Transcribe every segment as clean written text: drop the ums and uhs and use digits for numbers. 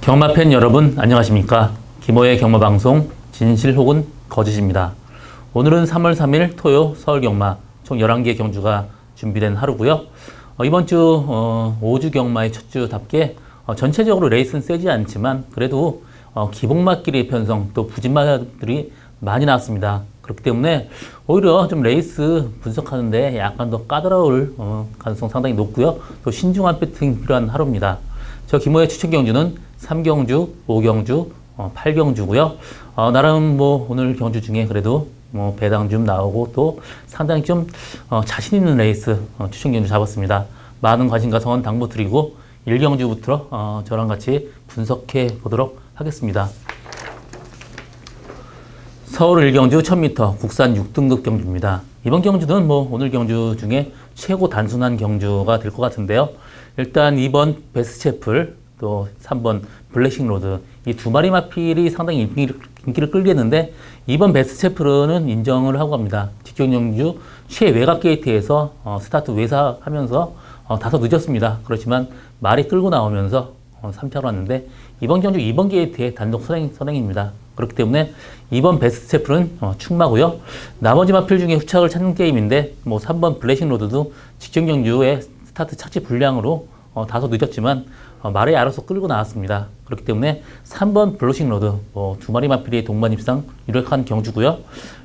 경마팬 여러분 안녕하십니까? 김호의 경마방송 진실 혹은 거짓입니다. 오늘은 3월 3일 토요 서울경마 총 11개 경주가 준비된 하루고요. 이번 주 5주 경마의 첫 주답게 전체적으로 레이스는 세지 않지만 그래도 기복마끼리 편성 또 부진마들이 많이 나왔습니다. 그렇기 때문에 오히려 좀 레이스 분석하는데 약간 더 까다로울 가능성 상당히 높고요. 또 신중한 배팅이 필요한 하루입니다. 저 김호의 추천 경주는 3경주, 5경주, 8경주고요. 나름 뭐 오늘 경주 중에 그래도 뭐 배당 좀 나오고 또 상당히 좀 자신 있는 레이스 추천 경주 잡았습니다. 많은 관심과 성원 당부드리고 1경주부터 저랑 같이 분석해 보도록 하겠습니다. 서울 1경주 1000m 국산 6등급 경주입니다. 이번 경주는 뭐 오늘 경주 중에 최고 단순한 경주가 될 것 같은데요. 일단 2번 베스체플 또 3번 블레싱로드 이 두 마리 마필이 상당히 인기를 끌겠는데 2번 베스체플은 인정을 하고 갑니다. 직전 경주 최외곽 게이트에서 스타트 외사하면서 다소 늦었습니다. 그렇지만 말이 끌고 나오면서 3차로 왔는데 이번 경주 2번 게이트의 단독 선행입니다. 그렇기 때문에 2번 베스체플은 충마고요. 나머지 마필 중에 후착을 찾는 게임인데 뭐 3번 블레싱로드도 직전 경주의 스타트 착지 불량으로 다소 늦었지만 말에 알아서 끌고 나왔습니다. 그렇기 때문에 3번 블러싱로드 두 마리 마필이 동반 입상 유력한 경주고요.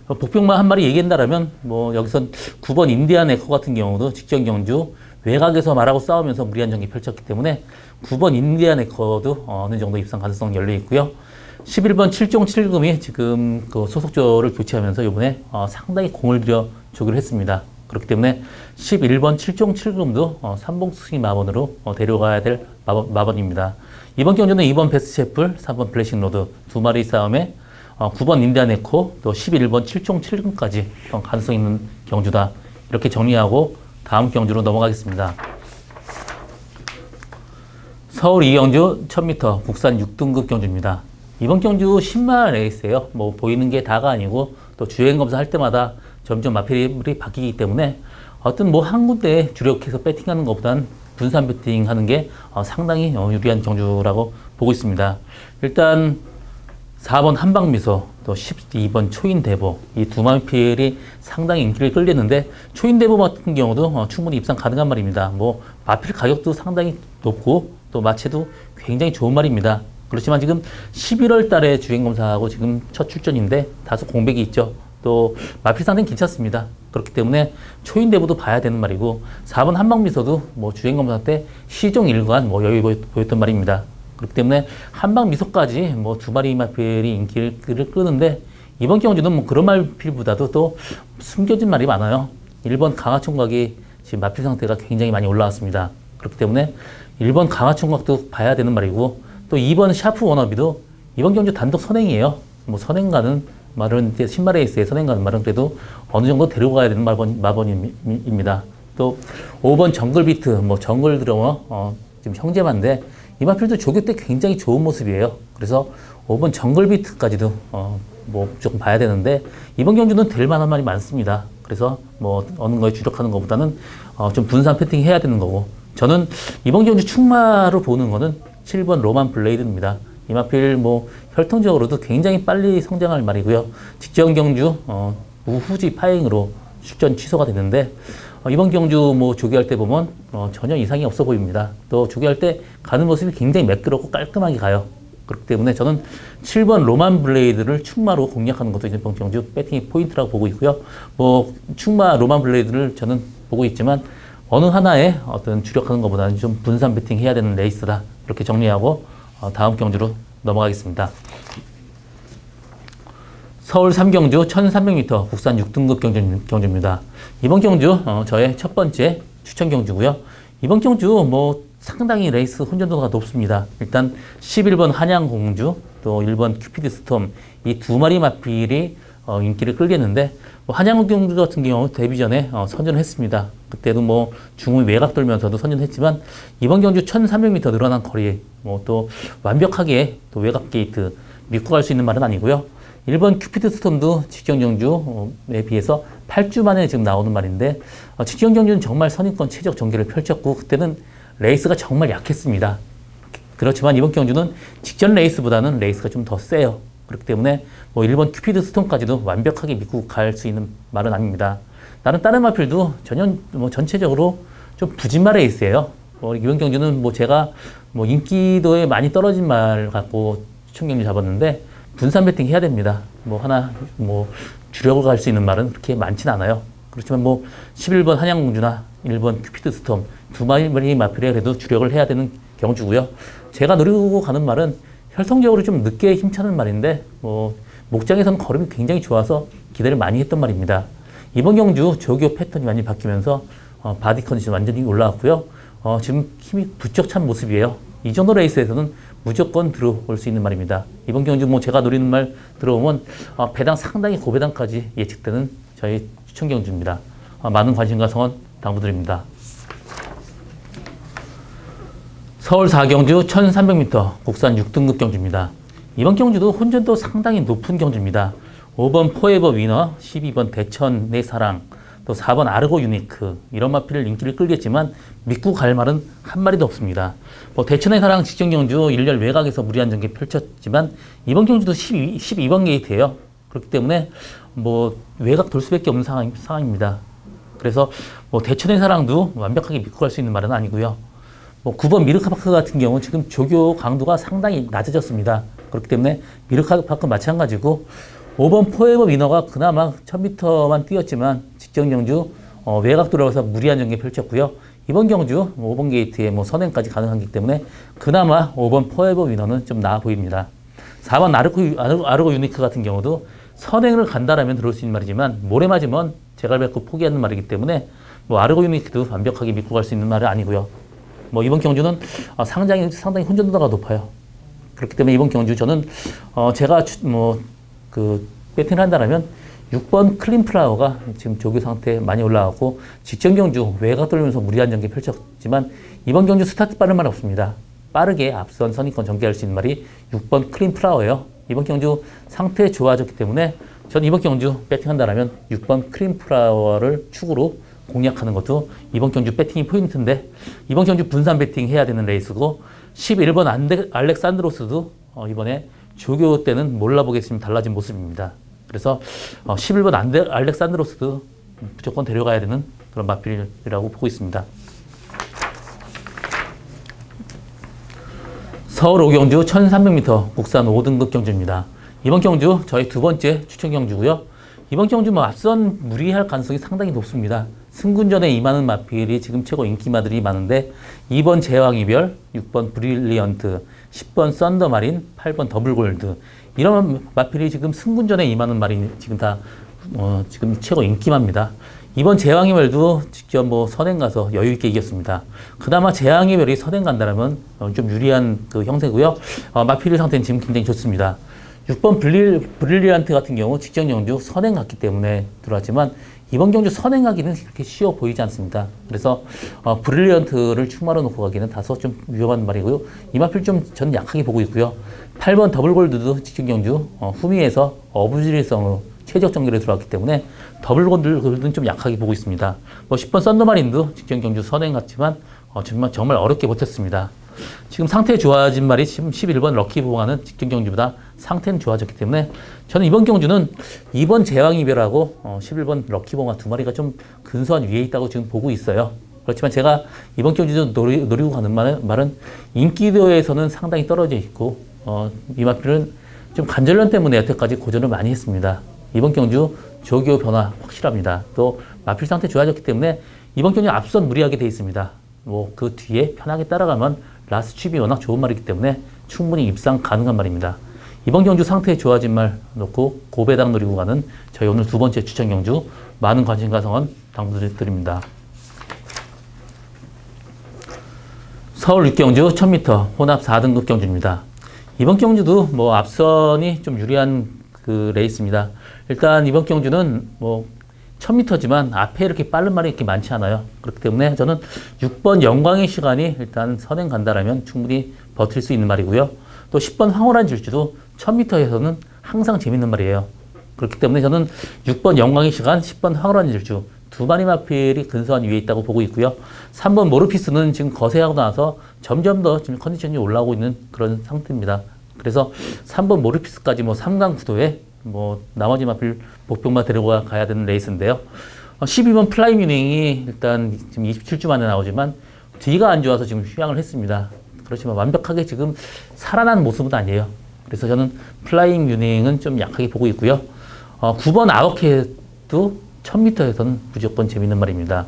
복병만 한 마리 얘기한다라면 뭐 여기선 9번 인디안 에코 같은 경우도 직전 경주 외곽에서 말하고 싸우면서 무리한 전기 펼쳤기 때문에 9번 인디안 에코도 어느 정도 입상 가능성 열려 있고요. 11번 7종 7금이 지금 그 소속조를 교체하면서 이번에 상당히 공을 들여 조기를 했습니다. 그렇기 때문에 11번 7종 7금도 삼봉승리 마번으로 데려가야 될 마번입니다. 이번 경주는 2번 베스체플, 3번 블레싱로드 두 마리 싸움에 9번 인디안 에코, 또 11번 7종 7금까지 가능성 있는 경주다. 이렇게 정리하고 다음 경주로 넘어가겠습니다. 서울 2경주 1000m 국산 6등급 경주입니다. 이번 경주 10만 레이스예요. 뭐 보이는 게 다가 아니고 또 주행 검사할 때마다 점점 마필이 바뀌기 때문에 어떤 뭐 한 군데에 주력해서 배팅하는 것보다는 분산 배팅하는 게 상당히 유리한 경주라고 보고 있습니다. 일단 4번 한방미소 또 12번 초인대보 이 두 마필이 상당히 인기를 끌렸는데 초인대보 같은 경우도 충분히 입상 가능한 말입니다. 뭐 마필 가격도 상당히 높고 또 마체도 굉장히 좋은 말입니다. 그렇지만 지금 11월 달에 주행검사하고 지금 첫 출전인데 다소 공백이 있죠. 또 마필 상당히 괜찮습니다. 그렇기 때문에 초인대보도 봐야 되는 말이고 4번 한방미소도 뭐 주행검사 때 시종 일관 뭐 여유 보였던 말입니다. 그렇기 때문에 한방미소까지 뭐 두 마리 마필이 인기를 끄는데 이번 경주는 뭐 그런 마필보다도 또 숨겨진 말이 많아요. 1번 강화총각이 지금 마필 상태가 굉장히 많이 올라왔습니다. 그렇기 때문에 1번 강화총각도 봐야 되는 말이고 또 2번 샤프 워너비도 이번 경주 단독 선행이에요. 뭐 선행가는 말은 신마 레이스의 선행가는 말은 그래도 어느 정도 데려가야 되는 마번입니다. 또 5번 정글비트 뭐 정글 드러머 지금 형제만데 이 마필도 조교 때 굉장히 좋은 모습이에요. 그래서 5번 정글비트까지도 뭐 조금 봐야 되는데 이번 경주는 될 만한 말이 많습니다. 그래서 뭐 어느 거에 주력하는 것보다는 좀 분산 패팅 해야 되는 거고 저는 이번 경주 충마로 보는 거는 7번 로만 블레이드입니다. 이 마필 뭐 혈통적으로도 굉장히 빨리 성장할 말이고요. 직전 경주 우후지 파행으로 출전 취소가 됐는데 이번 경주 뭐 조기할 때 보면 전혀 이상이 없어 보입니다. 또 조기할 때 가는 모습이 굉장히 매끄럽고 깔끔하게 가요. 그렇기 때문에 저는 7번 로만 블레이드를 충마로 공략하는 것도 이번 경주 배팅의 포인트라고 보고 있고요. 뭐 충마 로만 블레이드를 저는 보고 있지만 어느 하나에 어떤 주력하는 것보다는 좀 분산 배팅 해야 되는 레이스다. 이렇게 정리하고 다음 경주로 넘어가겠습니다. 서울 3경주 1300m 국산 6등급 경주입니다. 이번 경주 저의 첫 번째 추천 경주고요. 이번 경주 뭐 상당히 레이스 혼전도가 높습니다. 일단 11번 한양공주 또 1번 큐피드 스톰 이 두 마리 마필이 인기를 끌겠는데 뭐 한양공주 같은 경우 데뷔 전에 선전을 했습니다. 그때도 뭐 중후 외곽 돌면서도 선전했지만 이번 경주 1300m 늘어난 거리 뭐 또 완벽하게 또 외곽 게이트 믿고 갈 수 있는 말은 아니고요. 1번 큐피드 스톰도 직전 경주에 비해서 8주 만에 지금 나오는 말인데 직전 경주는 정말 선입권 최적 전개를 펼쳤고 그때는 레이스가 정말 약했습니다. 그렇지만 이번 경주는 직전 레이스보다는 레이스가 좀 더 세요. 그렇기 때문에 뭐 1번 큐피드 스톤까지도 완벽하게 믿고 갈 수 있는 말은 아닙니다. 다른 마필도 전혀 뭐 전체적으로 좀 부진말 레이스예요. 이번 경주는 뭐 제가 뭐 인기도에 많이 떨어진 말 갖고 추천 경주 잡았는데 분산 배팅 해야 됩니다. 뭐 하나 뭐 주력을 갈 수 있는 말은 그렇게 많진 않아요. 그렇지만 뭐 11번 한양공주나 1번 큐피드 스톰 두 마리 마필에 그래도 주력을 해야 되는 경주고요. 제가 노리고 가는 말은 혈통적으로 좀 늦게 힘차는 말인데 뭐 목장에서는 걸음이 굉장히 좋아서 기대를 많이 했던 말입니다. 이번 경주 조교 패턴이 많이 바뀌면서 바디 컨디션 완전히 올라왔고요. 지금 힘이 부쩍 찬 모습이에요. 이 정도 레이스에서는 무조건 들어올 수 있는 말입니다. 이번 경주 뭐 제가 노리는 말 들어오면 배당 상당히 고배당까지 예측되는 저희 추천 경주입니다. 많은 관심과 성원 당부드립니다. 서울 4경주 1300m 국산 6등급 경주입니다. 이번 경주도 혼전도 상당히 높은 경주입니다. 5번 포에버 위너, 12번 대천 내 사랑, 또 4번 아르고 유니크 이런 마필을 인기를 끌겠지만 믿고 갈 말은 한 마리도 없습니다. 뭐 대천의 사랑 직전 경주 1열 외곽에서 무리한 전개 펼쳤지만 이번 경주도 12번 게이트예요. 그렇기 때문에 뭐 외곽 돌 수밖에 없는 상황입니다. 그래서 뭐 대천의 사랑도 완벽하게 믿고 갈 수 있는 말은 아니고요. 뭐 9번 미르카파크 같은 경우는 지금 조교 강도가 상당히 낮아졌습니다. 그렇기 때문에 미르카파크 마찬가지고 5번 포에버 위너가 그나마 1000m만 뛰었지만 직전 경주 외곽 들어가서 무리한 전개 펼쳤고요. 이번 경주 5번 게이트에 뭐 선행까지 가능하기 때문에 그나마 5번 포에버 위너는 좀 나아 보입니다. 4번 아르고 유니크 같은 경우도 선행을 간다라면 들어올 수 있는 말이지만 모래 맞으면 제갈 밟고 포기하는 말이기 때문에 뭐 아르고 유니크도 완벽하게 믿고 갈 수 있는 말은 아니고요. 뭐 이번 경주는 상당히 혼전도가 높아요. 그렇기 때문에 이번 경주 저는 제가 배팅을 한다면 6번 클린플라워가 지금 조교 상태에 많이 올라왔고 직전 경주 외곽 돌면서 무리한 전개 펼쳤지만 이번 경주 스타트 빠른 말 없습니다. 빠르게 앞선 선입권 전개할 수 있는 말이 6번 클린플라워예요. 이번 경주 상태 좋아졌기 때문에 저는 이번 경주 배팅한다면 6번 클린플라워를 축으로 공략하는 것도 이번 경주 배팅이 포인트인데 이번 경주 분산 배팅 해야 되는 레이스고 11번 알렉산드로스도 이번에 조교 때는 몰라보겠지만 달라진 모습입니다. 그래서 11번 알렉산드로스도 무조건 데려가야 되는 그런 마필이라고 보고 있습니다. 서울 5경주 1300m 국산 5등급 경주입니다. 이번 경주 저희 두 번째 추천 경주고요. 이번 경주 뭐 앞선 무리할 가능성이 상당히 높습니다. 승군전에 임하는 마필이 지금 최고 인기마들이 많은데 2번 제왕이별, 6번 브릴리언트, 10번 썬더마린, 8번 더블골드 이런 마필이 지금 승군전에 임하는 말이 지금 다 지금 최고 인기마입니다. 이번 제왕이별도 직접 뭐 선행 가서 여유 있게 이겼습니다. 그나마 제왕이별이 선행 간다면 좀 유리한 그 형세고요. 마필 상태는 지금 굉장히 좋습니다. 6번 브릴리언트 같은 경우 직전 경주 선행 갔기 때문에 들어왔지만 이번 경주 선행하기는 그렇게 쉬워 보이지 않습니다. 그래서 브릴리언트를 충마로 놓고 가기는 다소 좀 위험한 말이고요. 이 마필 좀 저는 약하게 보고 있고요. 8번 더블골드도 직전 경주 후미에서 어부지리성으로 최적 전개를 들어왔기 때문에 더블골드는 좀 약하게 보고 있습니다. 뭐 10번 썬더마린도 직전 경주 선행 같지만 정말 어렵게 버텼습니다. 지금 상태 좋아진 말이 지금 11번 럭키보가는 직전 경주보다 상태는 좋아졌기 때문에 저는 이번 경주는 2번 제왕이별하고 11번 럭키보가 두 마리가 좀 근소한 위에 있다고 지금 보고 있어요. 그렇지만 제가 이번 경주도 노리고 가는 말은 인기도에서는 상당히 떨어져 있고 이 마필은 좀 관절염 때문에 여태까지 고전을 많이 했습니다. 이번 경주 조교 변화 확실합니다. 또 마필 상태 좋아졌기 때문에 이번 경주 앞선 무리하게 돼 있습니다. 뭐 그 뒤에 편하게 따라가면 라스 칩이 워낙 좋은 말이기 때문에 충분히 입상 가능한 말입니다. 이번 경주 상태 좋아진 말 놓고 고배당 노리고 가는 저희 오늘 두 번째 추천 경주 많은 관심과 성원 당부드립니다. 서울 6경주 1000m 혼합 4등급 경주입니다. 이번 경주도 뭐 앞선이 좀 유리한 그 레이스입니다. 일단 이번 경주는 뭐 1000m지만 앞에 이렇게 빠른 말이 이렇게 많지 않아요. 그렇기 때문에 저는 6번 영광의 시간이 일단 선행 간다라면 충분히 버틸 수 있는 말이고요. 또 10번 황홀한 질주도 1000m에서는 항상 재밌는 말이에요. 그렇기 때문에 저는 6번 영광의 시간, 10번 황홀한 질주 두 마리 마필이 근소한 위에 있다고 보고 있고요. 3번 모르피스는 지금 거세하고 나서 점점 더 지금 컨디션이 올라오고 있는 그런 상태입니다. 그래서 3번 모르피스까지 뭐 3강 구도에 뭐 나머지 마필 목표만 데리고 가야 되는 레이스인데요. 12번 플라잉 유닝이 일단 지금 27주 만에 나오지만 뒤가 안 좋아서 지금 휴양을 했습니다. 그렇지만 완벽하게 지금 살아난 모습은 아니에요. 그래서 저는 플라잉 유닝은 좀 약하게 보고 있고요. 9번 아웃캣도 1000m에서는 무조건 재밌는 말입니다.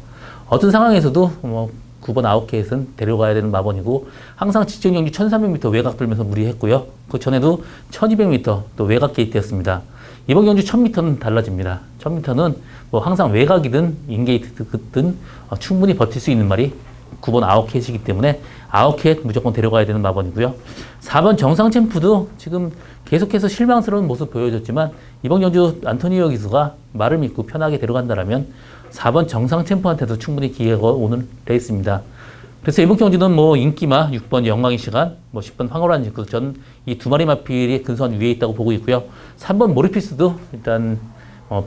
어떤 상황에서도 9번 아웃캣은 데려가야 되는 마번이고 항상 직전 경주 1300m 외곽 돌면서 무리했고요. 그 전에도 1200m 또 외곽 게이트였습니다. 이번 경주 1000m는 달라집니다. 1000m는 뭐 항상 외곽이든 인게이트든 충분히 버틸 수 있는 말이 9번 아웃캣이기 때문에 아웃캣 무조건 데려가야 되는 마번이고요. 4번 정상 챔프도 지금 계속해서 실망스러운 모습 보여줬지만 이번 경주 안토니오 기수가 말을 믿고 편하게 데려간다라면 4번 정상 챔프한테도 충분히 기회가 오는 레이스입니다. 그래서 이번 경주는 뭐 인기마 6번 영광의 시간, 뭐 10번 황홀한 직구 전 이 두 마리 마필이 근소한 위에 있다고 보고 있고요. 3번 모리피스도 일단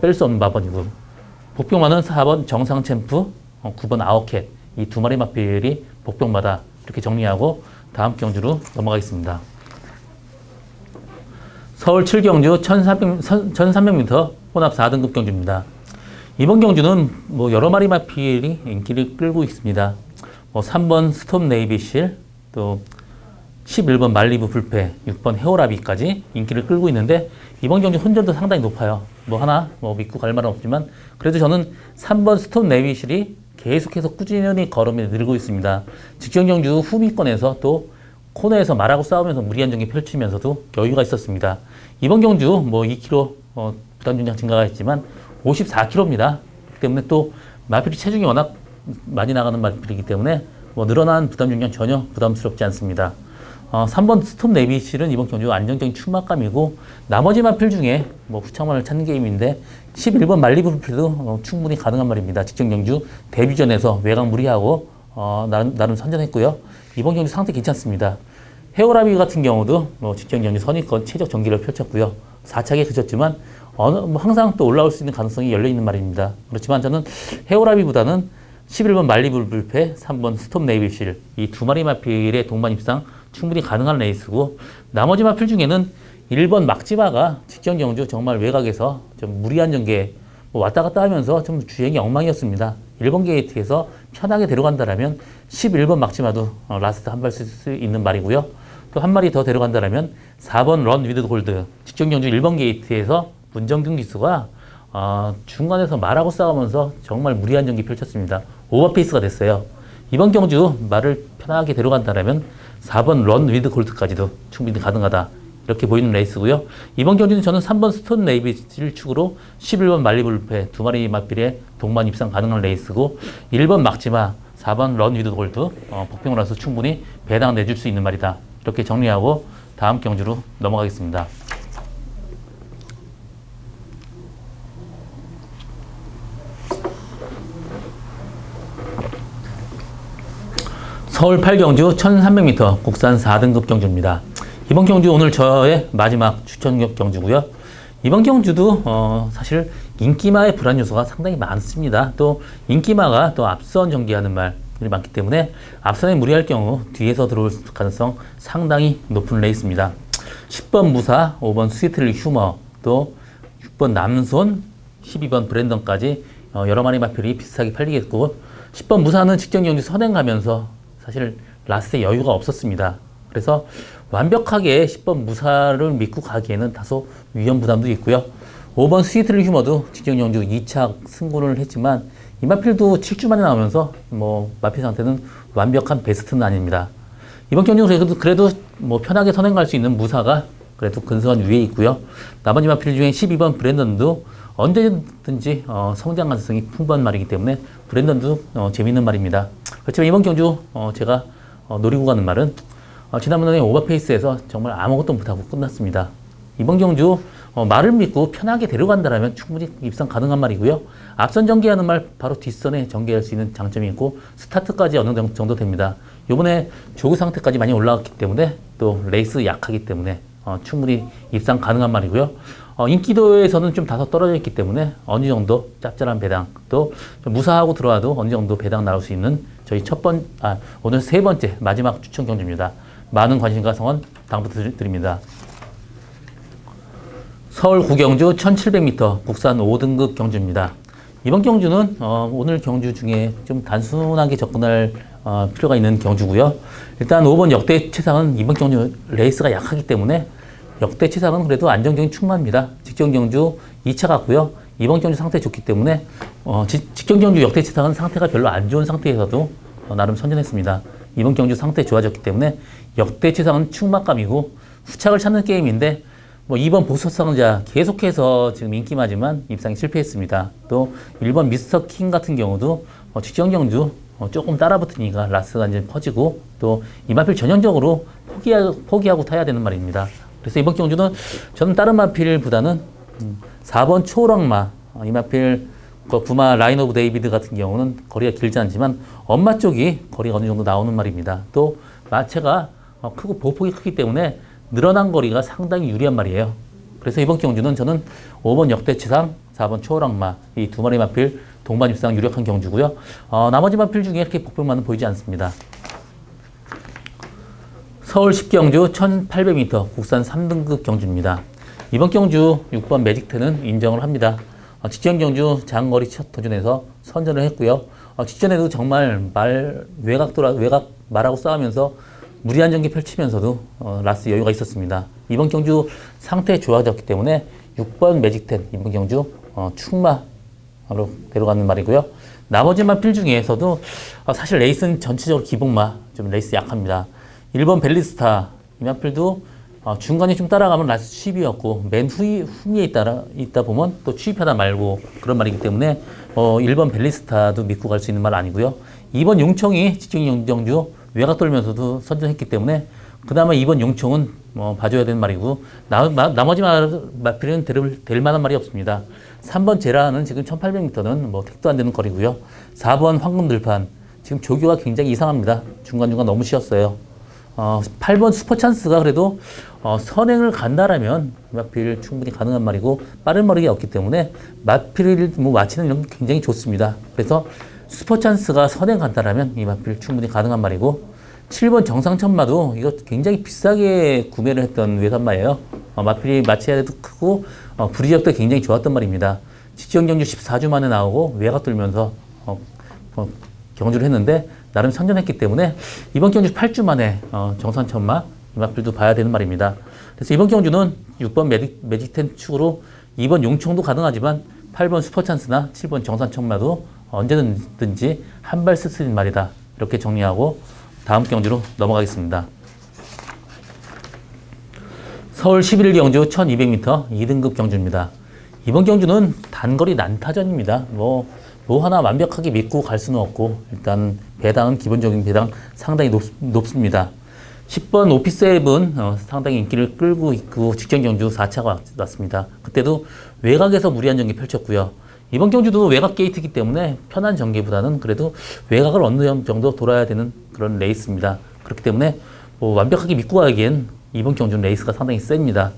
뺄 수 없는 마번이고 복병마는 4번 정상 챔프, 9번 아웃캣 이 두 마리 마필이 복병마다 이렇게 정리하고 다음 경주로 넘어가겠습니다. 서울 7경주 1300m 혼합 4등급 경주입니다. 이번 경주는 뭐 여러 마리 마필이 인기를 끌고 있습니다. 뭐 3번 스톰 네이비실, 또 11번 말리부 불패, 6번 헤오라비까지 인기를 끌고 있는데 이번 경주 혼전도 상당히 높아요. 뭐 하나 믿고 갈 말은 없지만 그래도 저는 3번 스톰 네이비실이 계속해서 꾸준히 걸음이 늘고 있습니다. 직전 경주 후미권에서 또 코너에서 말하고 싸우면서 무리한 경기 펼치면서도 여유가 있었습니다. 이번 경주 뭐 2kg 부담 중량 증가가 있지만 54kg입니다. 그렇기 때문에 또 마필이 체중이 워낙 많이 나가는 마필이기 때문에 뭐 늘어난 부담 중량 전혀 부담스럽지 않습니다. 3번 스톰 네비실은 이번 경주 안정적인 출마감이고 나머지 마필 중에 뭐 후창만을 찾는 게임인데 11번 말리브풀도 충분히 가능한 말입니다. 직전 경주 데뷔전에서 외곽 무리하고 나름 선전했고요. 이번 경주 상태 괜찮습니다. 헤오라비 같은 경우도 뭐 직전 경주 선입권 최적 전기를 펼쳤고요. 4차게 그쳤지만 뭐 항상 또 올라올 수 있는 가능성이 열려있는 말입니다. 그렇지만 저는 헤오라비보다는 11번 말리브 불패, 3번 스톰 네이비실 이 두 마리 마필의 동반 입상 충분히 가능한 레이스고 나머지 마필 중에는 1번 막지마가 직전 경주 정말 외곽에서 좀 무리한 전개 왔다 갔다 하면서 좀 주행이 엉망이었습니다. 1번 게이트에서 편하게 데려간다라면 11번 막지마도 라스트 한 발 쓸 수 있는 말이고요. 또 한 마리 더 데려간다라면 4번 런 위드 골드 직전 경주 1번 게이트에서 문정균 기수가 중간에서 말하고 싸우면서 정말 무리한 전기 펼쳤습니다. 오버페이스가 됐어요. 이번 경주 말을 편하게 데려간다라면 4번 런 위드 골드까지도 충분히 가능하다. 이렇게 보이는 레이스고요. 이번 경주는 저는 3번 스톤 네이비를 축으로 11번 말리블패 두 마리 마필의 동반 입상 가능한 레이스고 1번 막지마, 4번 런 위드 골드 복병을 와서 충분히 배당 내줄 수 있는 말이다. 이렇게 정리하고 다음 경주로 넘어가겠습니다. 서울 8경주 1300m 국산 4등급 경주입니다. 이번 경주 오늘 저의 마지막 추천 경주고요. 이번 경주도 사실 인기마의 불안 요소가 상당히 많습니다. 또 인기마가 또 앞선 전개하는 말이 많기 때문에 앞선에 무리할 경우 뒤에서 들어올 가능성 상당히 높은 레이스입니다. 10번 무사, 5번 스위트릴 휴머, 또 6번 남손, 12번 브랜던까지 여러 마리 마필이 비슷하게 팔리겠고 10번 무사는 직전 경주 선행 가면서 사실 라스트에 여유가 없었습니다. 그래서 완벽하게 10번 무사를 믿고 가기에는 다소 위험 부담도 있고요. 5번 스위트릴 휴머도 직전 경주 2차 승부를 했지만 이 마필도 7주 만에 나오면서 뭐 마필 상태는 완벽한 베스트는 아닙니다. 이번 경주 그래도 뭐 편하게 선행 갈 수 있는 무사가 그래도 근소한 위에 있고요. 나머지 마필 중에 12번 브랜던도 언제든지 성장 가능성이 풍부한 말이기 때문에 브랜던도 재밌는 말입니다. 그렇지만 이번 경주 제가 노리고 가는 말은 지난번에 오버페이스에서 정말 아무것도 못하고 끝났습니다. 이번 경주 말을 믿고 편하게 데려간다면 충분히 입상 가능한 말이고요. 앞선 전개하는 말 바로 뒷선에 전개할 수 있는 장점이 있고 스타트까지 어느 정도 됩니다. 이번에 조그 상태까지 많이 올라왔기 때문에 또 레이스 약하기 때문에 충분히 입상 가능한 말이고요. 인기도에서는 좀 다소 떨어져 있기 때문에 어느 정도 짭짤한 배당, 또 무사하고 들어와도 어느 정도 배당 나올 수 있는 저희 오늘 세 번째 마지막 추천 경주입니다. 많은 관심과 성원 당부드립니다. 서울 구경주 1700m 국산 5등급 경주입니다. 이번 경주는 오늘 경주 중에 좀 단순하게 접근할 필요가 있는 경주고요. 일단 5번 역대 최상은 이번 경주 레이스가 약하기 때문에 역대 최상은 그래도 안정적인 충만입니다. 직전 경주 2차 같고요. 이번 경주 상태 좋기 때문에 직전 경주 역대 최상은 상태가 별로 안 좋은 상태에서도 나름 선전했습니다. 이번 경주 상태 좋아졌기 때문에 역대 최상은 충만감이고 후착을 찾는 게임인데 이번 보석상자 계속해서 지금 인기마지만 입상이 실패했습니다. 또 1번 미스터 킹 같은 경우도 직전 경주 조금 따라붙으니까 라스가 이제 퍼지고 또 이마필 전형적으로 포기하고 타야 되는 말입니다. 그래서 이번 경주는 저는 다른 마필보다는 4번 초랑마 이마필 부마 라인 오브 데이비드 같은 경우는 거리가 길지 않지만 엄마 쪽이 거리가 어느 정도 나오는 말입니다. 또 마체가 크고 보폭이 크기 때문에 늘어난 거리가 상당히 유리한 말이에요. 그래서 이번 경주는 저는 5번 역대치상, 4번 초랑마 이 두 마리 마필 동반 입상 유력한 경주고요. 나머지 마필 중에 이렇게 복병만은 보이지 않습니다. 서울 10경주 1800m 국산 3등급 경주입니다. 이번 경주 6번 매직텐은 인정을 합니다. 직전 경주 장거리 첫 도전에서 선전을 했고요. 직전에도 정말 외곽 말하고 싸우면서 무리한 전개 펼치면서도 라스 여유가 있었습니다. 이번 경주 상태 좋아졌기 때문에 6번 매직텐 이번 경주 충마로 데려가는 말이고요. 나머지 마필 중에서도 사실 레이스는 전체적으로 기복마 좀 레이스 약합니다. 1번 벨리스타 이 마필도 중간에 좀 따라가면 라스 취입이었고 맨 후미에 있다 보면 또 취입하다 말고 그런 말이기 때문에 1번 벨리스타도 믿고 갈 수 있는 말 아니고요. 2번 용청이 직전 경주 외곽 돌면서도 선전했기 때문에 그나마 2번 용청은 봐줘야 되는 말이고 나머지 마필은 될 만한 말이 없습니다. 3번 제라는 지금 1800m는 택도 안 되는 거리고요. 4번 황금들판 지금 조교가 굉장히 이상합니다. 중간중간 너무 쉬었어요. 8번 슈퍼찬스가 그래도 선행을 간다라면 마필 충분히 가능한 말이고 빠른 머리가 없기 때문에 마필을 마치는 이런 게 굉장히 좋습니다. 그래서 슈퍼찬스가 선행 간다라면 이 마필 충분히 가능한 말이고 7번 정상천마도 이거 굉장히 비싸게 구매를 했던 외산마예요. 마필이 마치야도 크고 부리력도 굉장히 좋았던 말입니다. 직전 경주 14주 만에 나오고 외곽 돌면서 경주를 했는데 나름 선전했기 때문에 이번 경주 8주 만에 정상천마 이 마필도 봐야 되는 말입니다. 그래서 이번 경주는 6번 매직텐 축으로 2번 용청도 가능하지만 8번 슈퍼찬스나 7번 정상천마도 언제든지 한 발 쓰쓰린 말이다. 이렇게 정리하고 다음 경주로 넘어가겠습니다. 서울 11경주 1200m 2등급 경주입니다. 이번 경주는 단거리 난타전입니다. 뭐 하나 완벽하게 믿고 갈 수는 없고 일단 배당은 기본적인 배당 상당히 높습니다. 10번 오피세븐 상당히 인기를 끌고 있고 직전 경주 4차가 났습니다. 그때도 외곽에서 무리한 전개 펼쳤고요. 이번 경주도 외곽 게이트이기 때문에 편한 전개보다는 그래도 외곽을 어느 정도 돌아야 되는 그런 레이스입니다. 그렇기 때문에 완벽하게 믿고 가기엔 이번 경주는 레이스가 상당히 셉니다.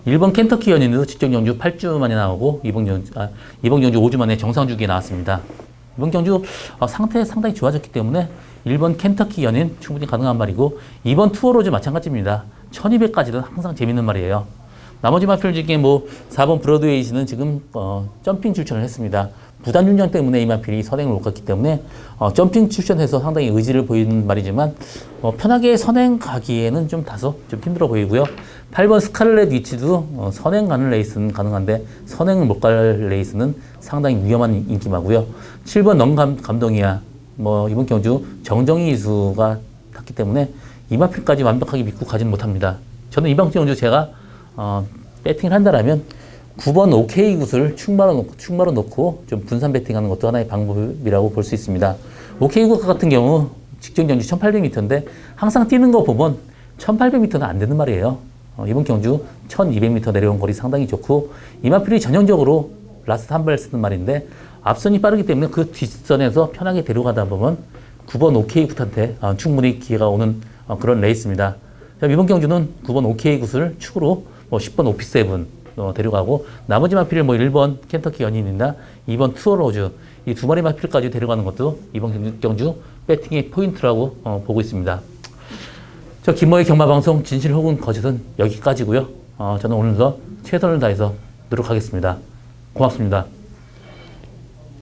1번 켄터키 연인도 직전 경주 8주 만에 나오고 이번 경주 5주 만에 정상 주기에 나왔습니다. 이번 경주 상태 상당히 좋아졌기 때문에 1번 켄터키 연인 충분히 가능한 말이고 2번 투어로즈 마찬가지입니다. 1200까지도 항상 재밌는 말이에요. 나머지 마필 중에 4번 브로드웨이즈는 지금 점핑 출전을 했습니다. 부단 준정 때문에 이 마필이 선행을 못 갔기 때문에 점핑 출전해서 상당히 의지를 보이는 말이지만 편하게 선행 가기에는 좀 다소 좀 힘들어 보이고요. 8번 스칼렛 위치도 선행 가는 레이스는 가능한데 선행을 못 갈 레이스는 상당히 위험한 인기마고요. 7번 넌감동이야 이번 경주 정정희 이수가 탔기 때문에 이 마필까지 완벽하게 믿고 가지는 못합니다. 저는 이번 경주 제가 배팅을 한다라면 9번 OK 굿을 충마로 놓고 좀 분산 배팅하는 것도 하나의 방법이라고 볼 수 있습니다. OK 굿 같은 경우 직전 경주 1800m인데 항상 뛰는 거 보면 1800m는 안 되는 말이에요. 이번 경주 1200m 내려온 거리 상당히 좋고 이마필이 전형적으로 라스트 한 발 쓰는 말인데 앞선이 빠르기 때문에 그 뒷선에서 편하게 데려가다 보면 9번 OK 굿한테 충분히 기회가 오는 그런 레이스입니다. 이번 경주는 9번 OK 굿을 축으로 10번 오피세븐 데려가고 나머지 마필을 뭐 1번 켄터키 연인이나 2번 투어로즈 이 두 마리 마필까지 데려가는 것도 이번 경주 배팅의 포인트라고 보고 있습니다. 저 김모의 경마방송 진실 혹은 거짓은 여기까지고요. 저는 오늘도 최선을 다해서 노력하겠습니다. 고맙습니다.